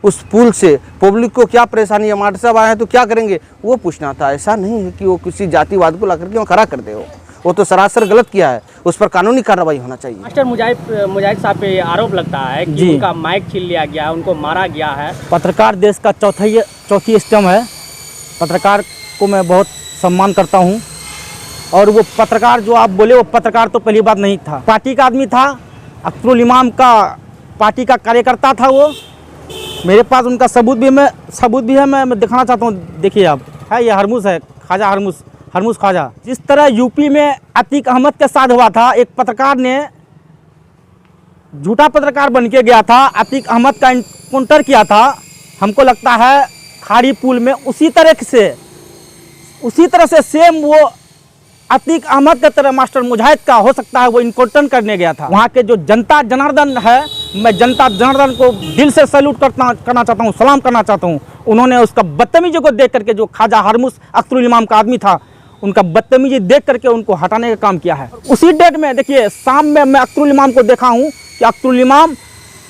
उस पुल से पब्लिक को क्या परेशानी है, मास्टर साहब आए हैं तो क्या करेंगे, वो पूछना था। ऐसा नहीं है कि वो किसी जातिवाद को ला करके वहाँ खड़ा कर दे, वो तो सरासर गलत किया है, उस पर कानूनी कार्रवाई होना चाहिए। मास्टर मुजाहिद साहब पे आरोप लगता है कि उनका माइक छीन लिया गया, उनको मारा गया है। पत्रकार देश का चौथी स्तंभ है। पत्रकार को मैं बहुत सम्मान करता हूँ, और वो पत्रकार जो आप बोले वो पत्रकार तो पहली बात नहीं था, पार्टी का आदमी था। अख्तरुल इमाम का पार्टी का कार्यकर्ता था वो। मेरे पास उनका सबूत भी है, मैं दिखाना चाहता हूँ। देखिए आप, है ये हरमुस है, ख्वाजा हरमुस ख्वाजा। जिस तरह यूपी में अतीक अहमद के साथ हुआ था, एक पत्रकार ने झूठा पत्रकार बन के गया था, अतीक अहमद का इनकाउंटर किया था। हमको लगता है खाड़ी पुल में उसी तरह से सेम वो अतीक अहमद की तरह मास्टर मुजाहिद का हो सकता है वो इनकाउंटर करने गया था। वहाँ के जो जनता जनार्दन है, मैं जनता जनार्दन को दिल से सैल्यूट करना चाहता हूँ, सलाम करना चाहता हूँ। उन्होंने उसका बदतमीजी को देख करके, जो ख्वाजा हरमुस अख्तरुल इमाम का आदमी था, उनका बदतमीजी देख करके उनको हटाने का काम किया है। उसी डेट में देखिए, शाम में मैं अख्तरुल इमाम को देखा हूँ कि अख्तरुल इमाम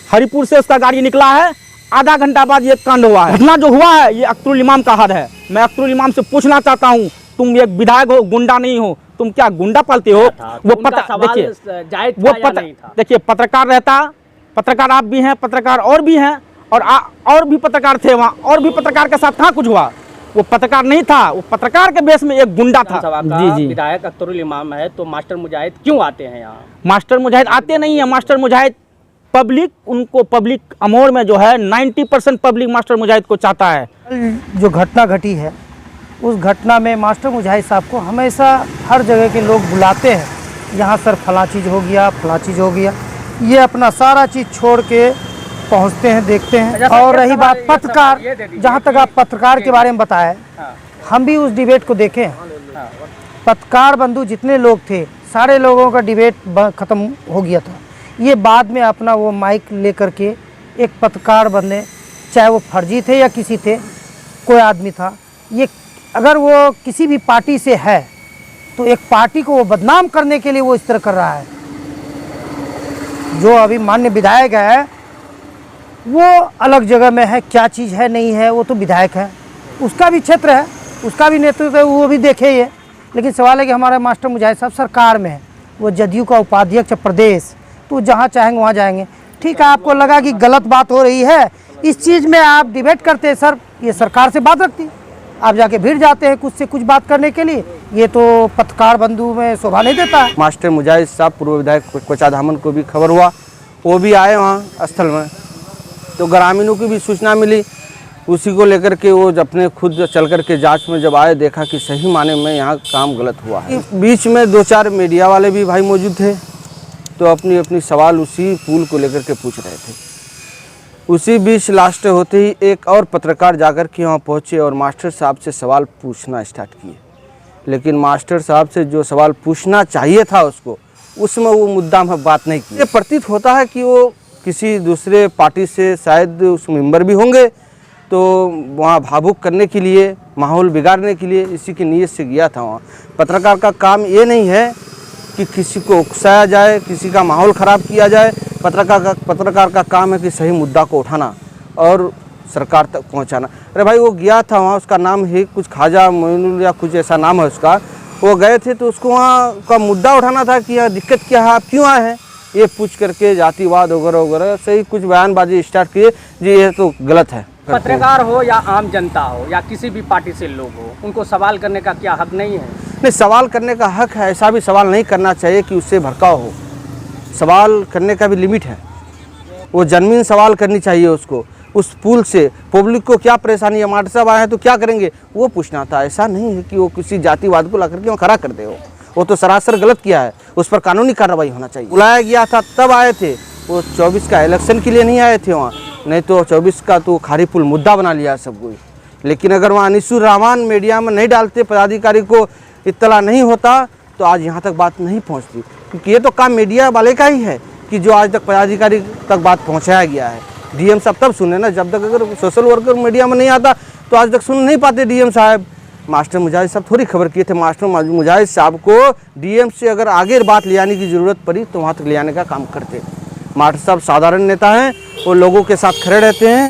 हरिपुर से उसका गाड़ी निकला है, आधा घंटा बाद ये कांड हुआ है। घटना जो हुआ है ये अख्तरुल इमाम का हाथ है। मैं अख्तरुल इमाम से पूछना चाहता हूँ, तुम एक विधायक हो, गुंडा नहीं हो, तुम क्या गुंडा पालते हो? वो पता देखिए पत्रकार रहता, पत्रकार आप भी हैं, पत्रकार और भी हैं, और भी पत्रकार थे वहाँ, और भी पत्रकार के साथ कहाँ कुछ हुआ। वो पत्रकार नहीं था, वो पत्रकार के बेस में एक गुंडा था। जी। विधायक अख्तरुल इमाम है तो मास्टर मुजाहिद क्यों आते हैं यहाँ? मास्टर मुजाहिद आते नहीं है। मास्टर मुजाहिद पब्लिक अमोर में जो है 90% पब्लिक मास्टर मुजाहिद को चाहता है। जो घटना घटी है उस घटना में मास्टर मुजाहिद साहब को हमेशा हर जगह के लोग बुलाते हैं, यहाँ सर फला चीज़ हो गया, फला चीज़ हो गया। ये अपना सारा चीज़ छोड़ के पहुँचते हैं, देखते हैं। और रही बात पत्रकार, जहाँ तक आप पत्रकार के बारे में बताएं, हम भी उस डिबेट को देखे हैं। पत्रकार बंधु जितने लोग थे, सारे लोगों का डिबेट ख़त्म हो गया था। ये बाद में अपना वो माइक लेकर के एक पत्रकार बने, चाहे वो फर्जी थे या किसी थे, कोई आदमी था, ये अगर वो किसी भी पार्टी से है तो एक पार्टी को वो बदनाम करने के लिए वो इस तरह कर रहा है। जो अभी माननीय विधायक है वो अलग जगह में है, क्या चीज़ है नहीं है वो तो विधायक है, उसका भी क्षेत्र है, उसका भी नेतृत्व है, वो भी देखे ये। लेकिन सवाल है कि हमारे मास्टर मुजाहिद साहब सरकार में है, वो जदयू का उपाध्यक्ष प्रदेश, तो जहाँ चाहेंगे वहाँ जाएंगे। ठीक है, आपको लगा कि गलत बात हो रही है, इस चीज़ में आप डिबेट करते हैं, सर ये सरकार से बात रखती, आप जाके भिड़ जाते हैं कुछ से कुछ बात करने के लिए, ये तो पत्रकार बंधु में शोभा नहीं देता है। मास्टर मुजाहिद साहब पूर्व विधायक कोचा धामन को भी खबर हुआ, वो भी आए वहाँ स्थल में, तो ग्रामीणों की भी सूचना मिली, उसी को लेकर के वो अपने खुद चल कर के जाँच में जब आए, देखा कि सही माने में यहाँ काम गलत हुआ है। बीच में 2-4 मीडिया वाले भी भाई मौजूद थे, तो अपनी सवाल उसी पुल को लेकर के पूछ रहे थे। उसी बीच लास्ट होते ही एक और पत्रकार जाकर के वहाँ पहुँचे और मास्टर साहब से सवाल पूछना स्टार्ट किए। लेकिन मास्टर साहब से जो सवाल पूछना चाहिए था उसको, उसमें वो मुद्दा में बात नहीं की। ये प्रतीत होता है कि वो किसी दूसरे पार्टी से शायद उस मेंबर भी होंगे, तो वहाँ भावुक करने के लिए, माहौल बिगाड़ने के लिए इसी की नीयत से गया था वहाँ। पत्रकार का काम ये नहीं है कि किसी को उकसाया जाए, किसी का माहौल ख़राब किया जाए। पत्रकार का काम है कि सही मुद्दा को उठाना और सरकार तक पहुंचाना। अरे भाई वो गया था वहाँ, उसका नाम है कुछ ख्वाजा मोइनुल या कुछ ऐसा नाम है उसका, वो गए थे तो उसको वहाँ का मुद्दा उठाना था कि यह दिक्कत क्या है, आप क्यों आए हैं, ये पूछ करके जातिवाद वगैरह वगैरह सही कुछ बयानबाजी स्टार्ट किए। जी ये तो गलत है। पत्रकार हो या आम जनता हो या किसी भी पार्टी से लोग हो, उनको सवाल करने का क्या हक नहीं है? नहीं, सवाल करने का हक है, ऐसा भी सवाल नहीं करना चाहिए कि उससे भड़काव हो। सवाल करने का भी लिमिट है, वो जनमीन सवाल करनी चाहिए उसको। उस पुल से पब्लिक को क्या परेशानी है, मास्टर साहब आए हैं तो क्या करेंगे, वो पूछना था। ऐसा नहीं है कि वो किसी जातिवाद को ला करके वहाँ खड़ा कर दे, वो तो सरासर गलत किया है, उस पर कानूनी कार्रवाई होना चाहिए। बुलाया गया था तब आए थे, वो 24 का इलेक्शन के लिए नहीं आए थे वहाँ, नहीं तो 24 का तो खाड़ी पुल मुद्दा बना लिया सब कोई। लेकिन अगर वहाँ अनिसुर रहमान मीडिया में नहीं डालते, पदाधिकारी को इत्तला नहीं होता, तो आज यहाँ तक बात नहीं पहुँचती। क्योंकि ये तो काम मीडिया वाले का ही है कि जो आज तक पदाधिकारी तक बात पहुँचाया गया है। डीएम साहब तब सुने ना, जब तक अगर सोशल वर्कर मीडिया में नहीं आता तो आज तक सुन नहीं पाते डीएम साहब। मास्टर मुजाहिद साहब थोड़ी खबर किए थे, मास्टर मुजाहिद साहब को डीएम से अगर आगे बात ले आने की ज़रूरत पड़ी तो वहाँ तक ले आने का काम करते। मास्टर साहब साधारण नेता हैं, वो लोगों के साथ खड़े रहते हैं।